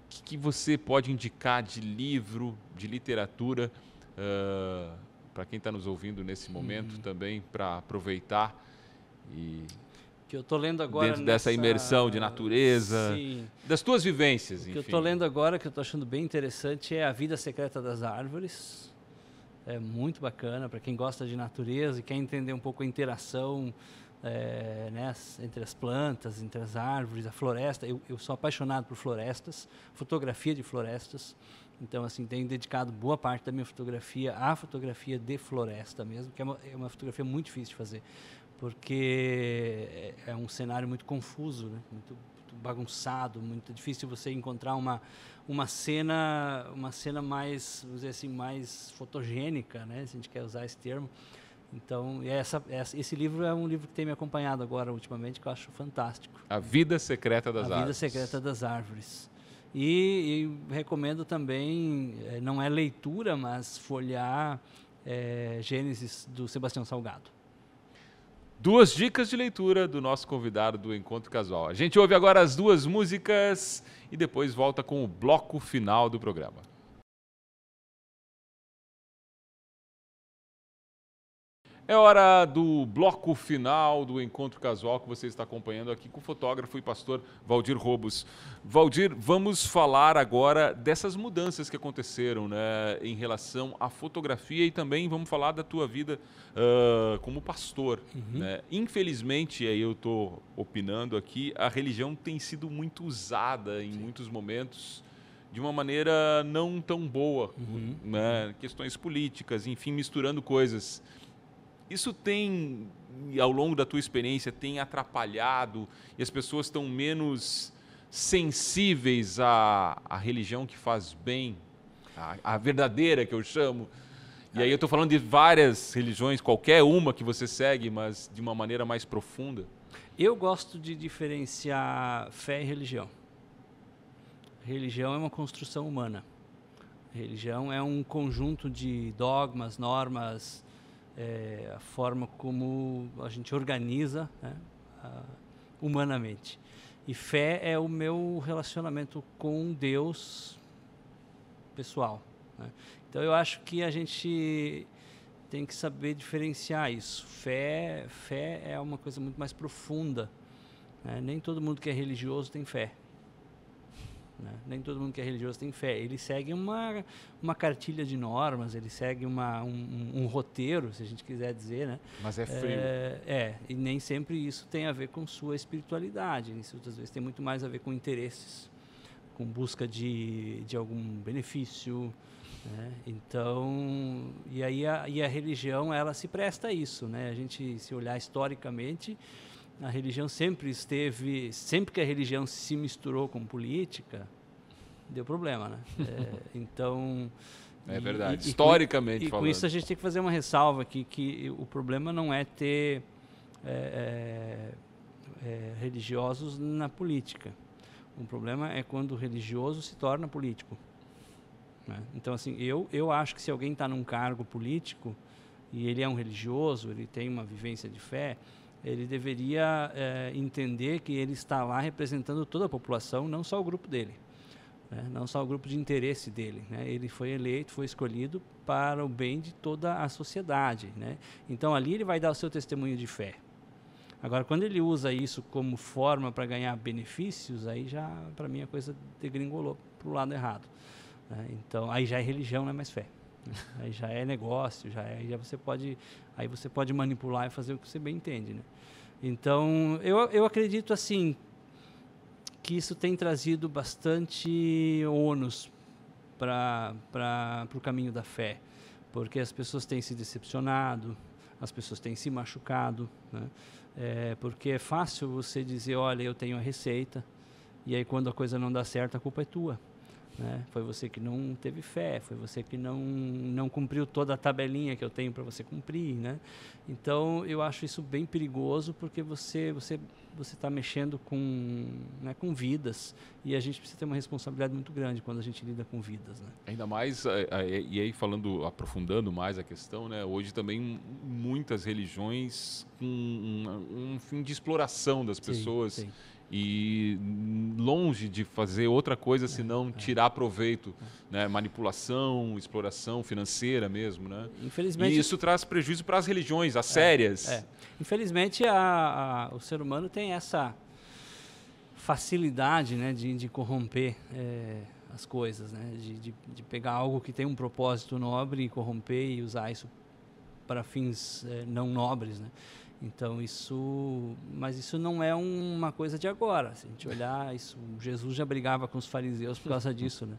O que você pode indicar de livro, de literatura, para quem está nos ouvindo nesse momento também, para aproveitar que eu estou lendo agora dentro dessa imersão de natureza, sim, das tuas vivências, enfim. O que eu estou lendo agora, que eu estou achando bem interessante, é A Vida Secreta das Árvores. É muito bacana para quem gosta de natureza e quer entender um pouco a interação né, entre as plantas, entre as árvores, a floresta. Eu sou apaixonado por florestas, fotografia de florestas. Então, assim, tenho dedicado boa parte da minha fotografia à fotografia de floresta mesmo, que é uma fotografia muito difícil de fazer, porque é um cenário muito confuso, né? Muito bagunçado, muito difícil você encontrar uma cena mais, vamos dizer assim, mais fotogênica, né? Se a gente quer usar esse termo. Então, esse livro é um livro que tem me acompanhado agora ultimamente, que eu acho fantástico. A Vida Secreta das Árvores. A Vida Secreta das Árvores. E recomendo também, não é leitura, mas folhear Gênesis, do Sebastião Salgado. 2 dicas de leitura do nosso convidado do Encontro Casual. A gente ouve agora as 2 músicas e depois volta com o bloco final do programa. É hora do bloco final do Encontro Casual que você está acompanhando aqui com o fotógrafo e pastor Valdir Robos. Valdir, vamos falar agora dessas mudanças que aconteceram, né, em relação à fotografia, e também vamos falar da tua vida como pastor. Né? Infelizmente, aí eu estou opinando aqui, a religião tem sido muito usada em muitos momentos de uma maneira não tão boa, né? Questões políticas, enfim, misturando coisas. Isso tem, ao longo da tua experiência, tem atrapalhado e as pessoas estão menos sensíveis à religião que faz bem, a verdadeira, que eu chamo. E aí eu estou falando de várias religiões, qualquer uma que você segue, mas de uma maneira mais profunda. Eu gosto de diferenciar fé e religião. Religião é uma construção humana. Religião é um conjunto de dogmas, normas, a forma como a gente organiza, né, humanamente. E fé é o meu relacionamento com Deus pessoal. Né? Então eu acho que a gente tem que saber diferenciar isso. Fé é uma coisa muito mais profunda. Né? Nem todo mundo que é religioso tem fé. Né? Nem todo mundo que é religioso tem fé. Ele segue uma cartilha de normas, ele segue um roteiro, se a gente quiser dizer, né? Mas é frio. E nem sempre isso tem a ver com sua espiritualidade. Isso, às vezes, tem muito mais a ver com interesses, com busca de algum benefício. Né? Então, e a religião, ela se presta a isso. Né? A gente, se olhar historicamente, a religião sempre que a religião se misturou com política, deu problema, né? Então... É verdade, historicamente falando. E com isso a gente tem que fazer uma ressalva aqui, que o problema não é ter religiosos na política. O problema é quando o religioso se torna político. Né? Então, assim, eu acho que se alguém está num cargo político e ele é um religioso, ele tem uma vivência de fé, ele deveria entender que ele está lá representando toda a população, não só o grupo dele, né? Não só o grupo de interesse dele. Né? Ele foi eleito, foi escolhido para o bem de toda a sociedade. Né? Então, ali ele vai dar o seu testemunho de fé. Agora, quando ele usa isso como forma para ganhar benefícios, aí já, para mim, a coisa degringolou para o lado errado. Né? Então, aí já é religião, não é mais fé. Aí já é negócio, aí você pode manipular e fazer o que você bem entende, né? Então, eu acredito assim que isso tem trazido bastante ônus para o caminho da fé, porque as pessoas têm se decepcionado, as pessoas têm se machucado, né? Porque é fácil você dizer, olha, eu tenho a receita, e aí quando a coisa não dá certo, a culpa é tua. Né? Foi você que não teve fé, foi você que não cumpriu toda a tabelinha que eu tenho para você cumprir, né? Então eu acho isso bem perigoso, porque você está mexendo com vidas, e a gente precisa ter uma responsabilidade muito grande quando a gente lida com vidas, né? Ainda mais, e aí aprofundando mais a questão, né? Hoje também muitas religiões com um fim de exploração das pessoas. Sim. E longe de fazer outra coisa senão tirar proveito, né? Manipulação, exploração financeira mesmo, né? Infelizmente, e isso traz prejuízo para as religiões, as sérias. Infelizmente, o ser humano tem essa facilidade, né, de corromper as coisas, né? De pegar algo que tem um propósito nobre e corromper e usar isso para fins não nobres, né? Então mas isso não é uma coisa de agora. Se a gente olhar isso, Jesus já brigava com os fariseus por causa disso, né?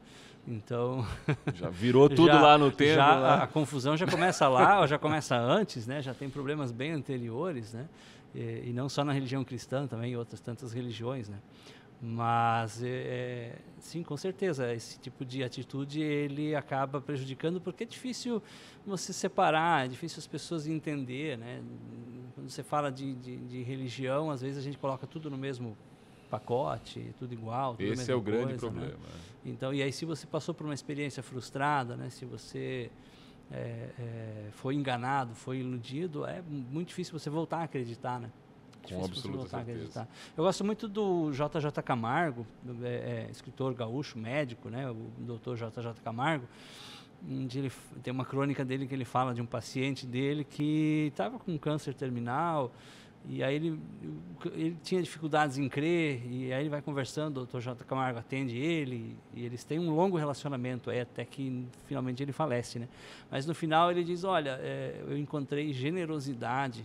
Então já virou tudo lá no templo. A confusão já começa lá, ou já começa antes, né? Já tem problemas bem anteriores, né? E não só na religião cristã, também em outras tantas religiões, né? Mas, sim, com certeza, esse tipo de atitude ele acaba prejudicando, porque é difícil você separar, é difícil as pessoas entender, né? Quando você fala de religião, às vezes a gente coloca tudo no mesmo pacote, tudo igual. Tudo Esse é o grande coisa, problema. Né? Então, e aí se você passou por uma experiência frustrada, né? Se você foi enganado, foi iludido, é muito difícil você voltar a acreditar, né? Com absoluta certeza. Eu gosto muito do JJ Camargo, escritor gaúcho, médico, né? O Dr. JJ Camargo. Ele tem uma crônica dele que ele fala de um paciente dele que estava com câncer terminal e aí ele tinha dificuldades em crer e aí ele vai conversando, o Dr. J. Camargo atende ele e eles têm um longo relacionamento até que finalmente ele falece, né? Mas no final ele diz, olha, eu encontrei generosidade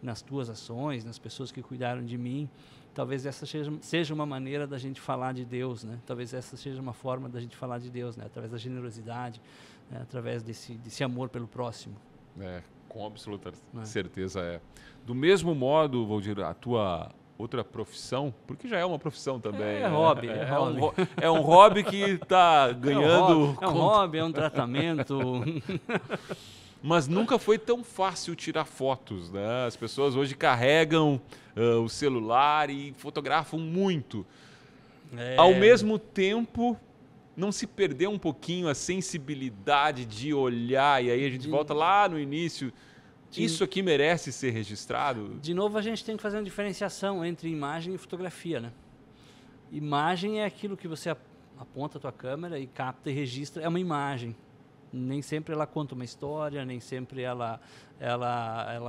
nas tuas ações, nas pessoas que cuidaram de mim. Talvez essa seja uma maneira da gente falar de Deus, né? Talvez essa seja uma forma da gente falar de Deus, né? Através da generosidade, né? Através desse amor pelo próximo. Com absoluta certeza Do mesmo modo, Valdir, a tua outra profissão, porque já é uma profissão também. Hobby. É um hobby que está ganhando... É um hobby, é um tratamento... Mas nunca foi tão fácil tirar fotos, né? As pessoas hoje carregam o celular e fotografam muito. Ao mesmo tempo, não se perdeu um pouquinho a sensibilidade de olhar, e aí a gente volta lá no início. Isso aqui merece ser registrado? De novo, a gente tem que fazer uma diferenciação entre imagem e fotografia, né? Imagem é aquilo que você aponta a tua câmera e capta e registra, é uma imagem. Nem sempre ela conta uma história, nem sempre ela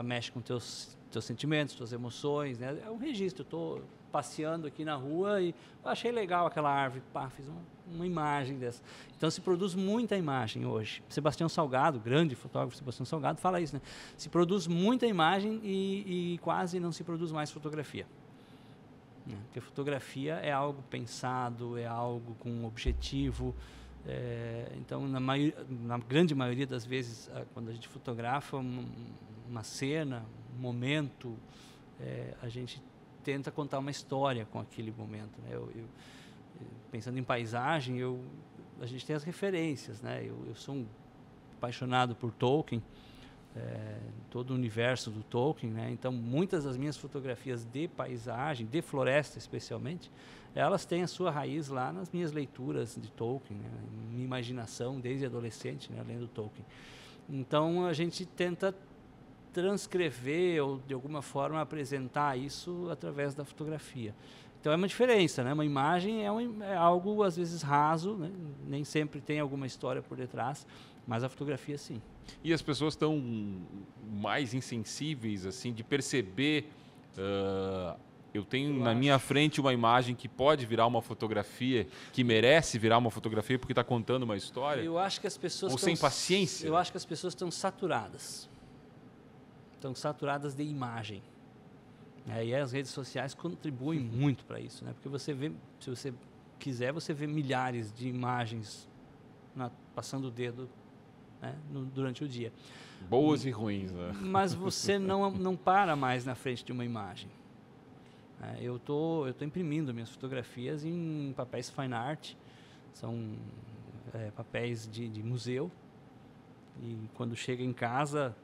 mexe com teus sentimentos, tuas emoções, né? É um registro. Eu estou passeando aqui na rua e achei legal aquela árvore, fiz uma imagem dessa. Então se produz muita imagem hoje. Sebastião Salgado, grande fotógrafo Sebastião Salgado, fala isso, né? Se produz muita imagem e quase não se produz mais fotografia. Porque fotografia é algo pensado, é algo com objetivo. Então, na grande maioria das vezes, quando a gente fotografa uma cena, um momento, a gente tenta contar uma história com aquele momento, né? Pensando em paisagem, a gente tem as referências, né? Eu sou um apaixonado por Tolkien, todo o universo do Tolkien, né? Então, muitas das minhas fotografias de paisagem, de floresta especialmente, elas têm a sua raiz lá nas minhas leituras de Tolkien, né? Minha imaginação desde adolescente, né? Lendo Tolkien. Então, a gente tenta transcrever ou, de alguma forma, apresentar isso através da fotografia. Então, é uma diferença, né? Uma imagem é algo, às vezes, raso, né? Nem sempre tem alguma história por detrás, mas a fotografia, sim. E as pessoas estão mais insensíveis, assim, de perceber... eu tenho na minha frente uma imagem que pode virar uma fotografia, que merece virar uma fotografia porque está contando uma história? Eu acho que as pessoas ou sem paciência? Eu acho que as pessoas estão saturadas. Estão saturadas de imagem. E as redes sociais contribuem muito para isso, né? Porque você vê, se você quiser, você vê milhares de imagens passando o dedo, né? Durante o dia. Boas e ruins, né? Mas você não para mais na frente de uma imagem. Eu tô imprimindo minhas fotografias em papéis fine art, são papéis de museu, e quando chega em casa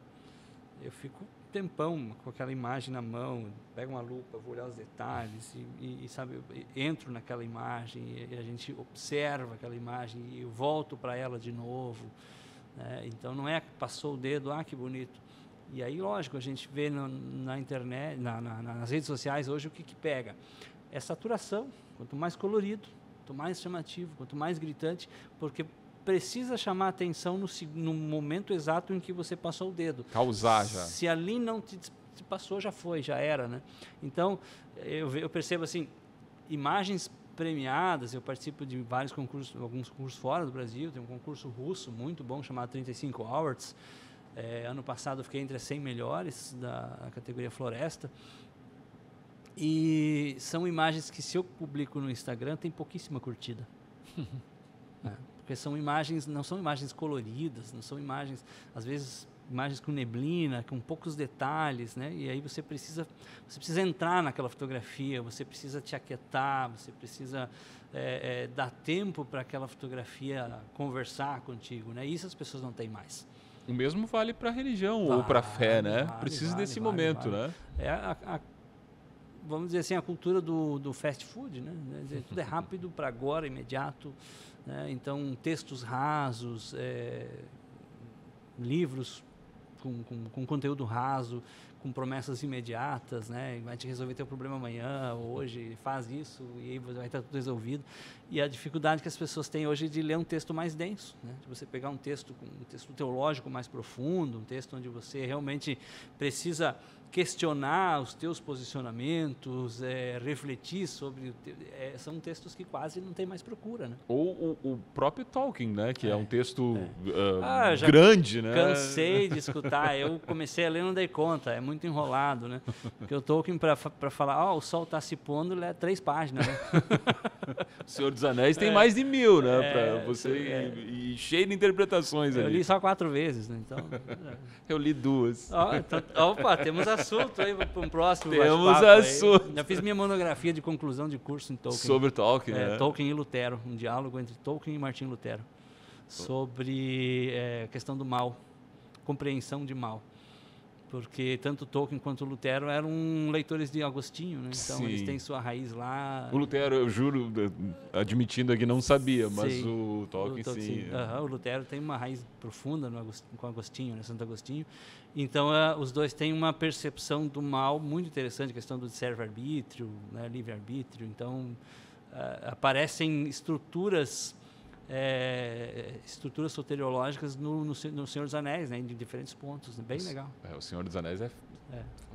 eu fico um tempão com aquela imagem na mão, pego uma lupa, vou olhar os detalhes e sabe, eu entro naquela imagem e a gente observa aquela imagem e eu volto para ela de novo, né? Então não é que passou o dedo, que bonito. E aí, lógico, a gente vê na internet, nas redes sociais hoje o que pega. É saturação. Quanto mais colorido, quanto mais chamativo, quanto mais gritante, porque precisa chamar a atenção no momento exato em que você passou o dedo. Causar já. Se ali não te passou, já foi, já era, né? Então, eu percebo assim, imagens premiadas, eu participo de vários concursos, alguns concursos fora do Brasil, tem um concurso russo muito bom chamado 35 Hours, Ano passado eu fiquei entre as 100 melhores da categoria Floresta. E são imagens que, se eu publico no Instagram, tem pouquíssima curtida. Porque são imagens, não são imagens coloridas, não são imagens, às vezes, imagens com neblina, com poucos detalhes, né? E aí você precisa entrar naquela fotografia, você precisa te aquietar, você precisa dar tempo para aquela fotografia conversar contigo, né? Isso as pessoas não têm mais. O mesmo vale para a religião ou para a fé, né? Precisa desse momento, né? Vamos dizer assim, a cultura do fast food, né? Tudo é rápido para agora, imediato, né? Então, textos rasos, livros com conteúdo raso, com promessas imediatas, né? Vai te resolver teu problema amanhã, hoje, faz isso e aí vai estar tudo resolvido. E a dificuldade que as pessoas têm hoje de ler um texto mais denso, né? De você pegar um texto teológico mais profundo, um texto onde você realmente precisa questionar os teus posicionamentos, refletir sobre... são textos que quase não tem mais procura, né? Ou o próprio Tolkien, né? Que é um texto grande, né? Cansei de escutar. Eu comecei a ler, não dei conta. É muito enrolado, né? Porque o Tolkien, para falar, o sol está se pondo, ele é 3 páginas, né? O Senhor dos Anéis tem mais de 1000, né? Para você e cheio de interpretações ali. Eu li só 4 vezes, né? Então, eu li 2. Opa, temos assunto aí para um próximo. Temos assunto. Já fiz minha monografia de conclusão de curso em Tolkien. Sobre Tolkien, né? Tolkien e Lutero, um diálogo entre Tolkien e Martim Lutero. Sobre a questão do mal, compreensão de mal. Porque tanto Tolkien quanto Lutero eram leitores de Agostinho, né? Então Sim. Eles têm sua raiz lá. O Lutero, eu juro, admitindo aqui, não sabia, mas sim. o Tolkien sim. O Lutero tem uma raiz profunda com Agostinho, né? Santo Agostinho. Então os dois têm uma percepção do mal muito interessante, a questão do serve-arbítrio, né? Livre-arbítrio. Então aparecem estruturas soteriológicas no Senhor dos Anéis, né, de diferentes pontos, bem legal. O Senhor dos Anéis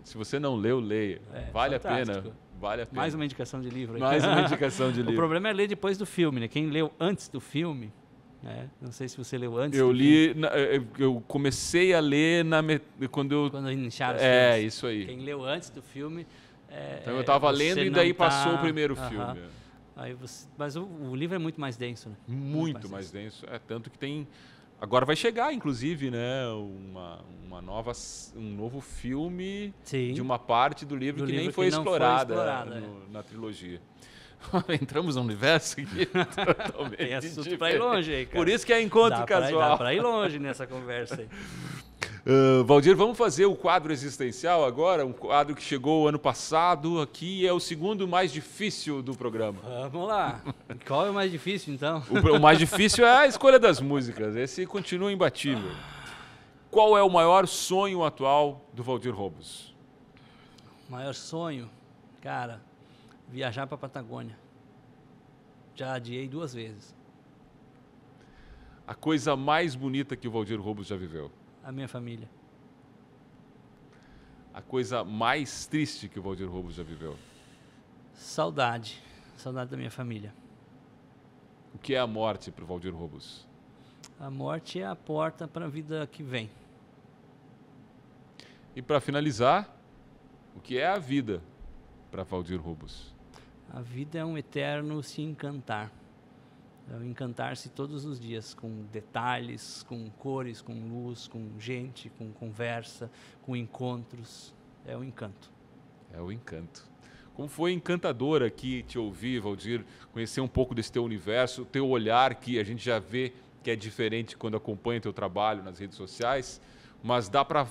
se você não leu, leia. Vale fantástico. A pena. Vale a pena. Mais uma indicação de livro. Mais uma indicação de livro. O problema é ler depois do filme, né? Quem leu antes do filme, não sei se você leu antes. Eu li, eu comecei a ler quando iniciaram os filmes. Isso aí. Quem leu antes do filme. Então eu estava lendo e daí passou o primeiro filme. Mas o livro é muito mais denso, né? Muito mais denso. Tanto que tem... Agora vai chegar, inclusive, né, um novo filme Sim. de uma parte do livro que nem foi explorada na trilogia. Entramos num universo aqui totalmente tem assunto para ir longe aí, cara. Por isso que é encontro casual. Dá para ir longe nessa conversa aí. Valdir, vamos fazer o quadro existencial agora, um quadro que chegou ano passado, aqui é o segundo mais difícil do programa. Vamos lá. Qual é o mais difícil, então? O mais difícil é a escolha das músicas, esse continua imbatível. Qual é o maior sonho atual do Valdir Robos? O maior sonho? Cara, viajar para a Patagônia. Já adiei 2 vezes. A coisa mais bonita que o Valdir Robos já viveu? A minha família. A coisa mais triste que o Valdir Robos já viveu? Saudade. Saudade da minha família. O que é a morte para o Valdir Robos? A morte é a porta para a vida que vem. E para finalizar, o que é a vida para Valdir Robos? A vida é um eterno se encantar. É encantar-se todos os dias com detalhes, com cores, com luz, com gente, com conversa, com encontros. É o encanto. É o encanto. Como foi encantador aqui te ouvir, Valdir, conhecer um pouco desse teu universo, teu olhar que a gente já vê que é diferente quando acompanha teu trabalho nas redes sociais, mas dá para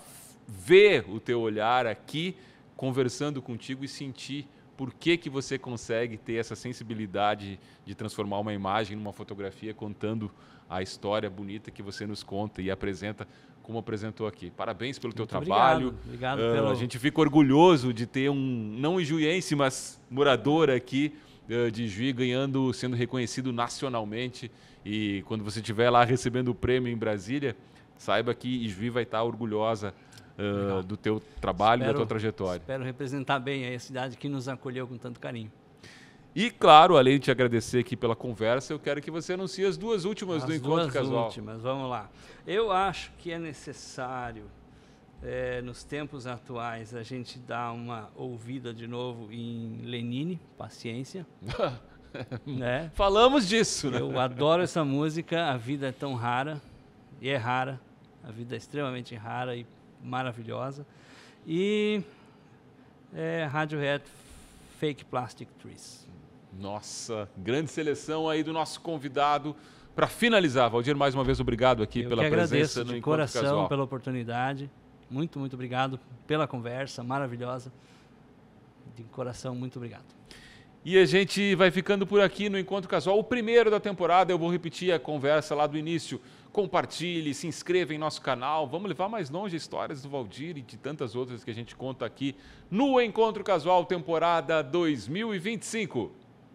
ver o teu olhar aqui conversando contigo e sentir por que você consegue ter essa sensibilidade de transformar uma imagem numa fotografia contando a história bonita que você nos conta e apresenta como apresentou aqui. Parabéns pelo teu trabalho. Obrigado pelo... A gente fica orgulhoso de ter não ijuiense, mas morador aqui de Juí sendo reconhecido nacionalmente. E quando você estiver lá recebendo o prêmio em Brasília, saiba que Ijuí vai estar orgulhosa do teu trabalho e da tua trajetória. Espero representar bem a cidade que nos acolheu com tanto carinho. E, claro, além de te agradecer aqui pela conversa, eu quero que você anuncie as duas últimas do Encontro Casual. As duas últimas, vamos lá. Eu acho que é necessário, nos tempos atuais, a gente dar uma ouvida de novo em Lenine, Paciência. Né? Falamos disso, né? Eu adoro essa música, a vida é tão rara, e é rara, a vida é extremamente rara e maravilhosa. E Radiohead, Fake Plastic Trees. Nossa, grande seleção aí do nosso convidado. Para finalizar, Valdir, mais uma vez obrigado aqui pela presença no Encontro Casual. De coração pela oportunidade. Muito, muito obrigado pela conversa maravilhosa. De coração, muito obrigado. E a gente vai ficando por aqui no Encontro Casual, o primeiro da temporada. Eu vou repetir a conversa lá do início. Compartilhe, se inscreva em nosso canal. Vamos levar mais longe histórias do Valdir e de tantas outras que a gente conta aqui no Encontro Casual, temporada 2025.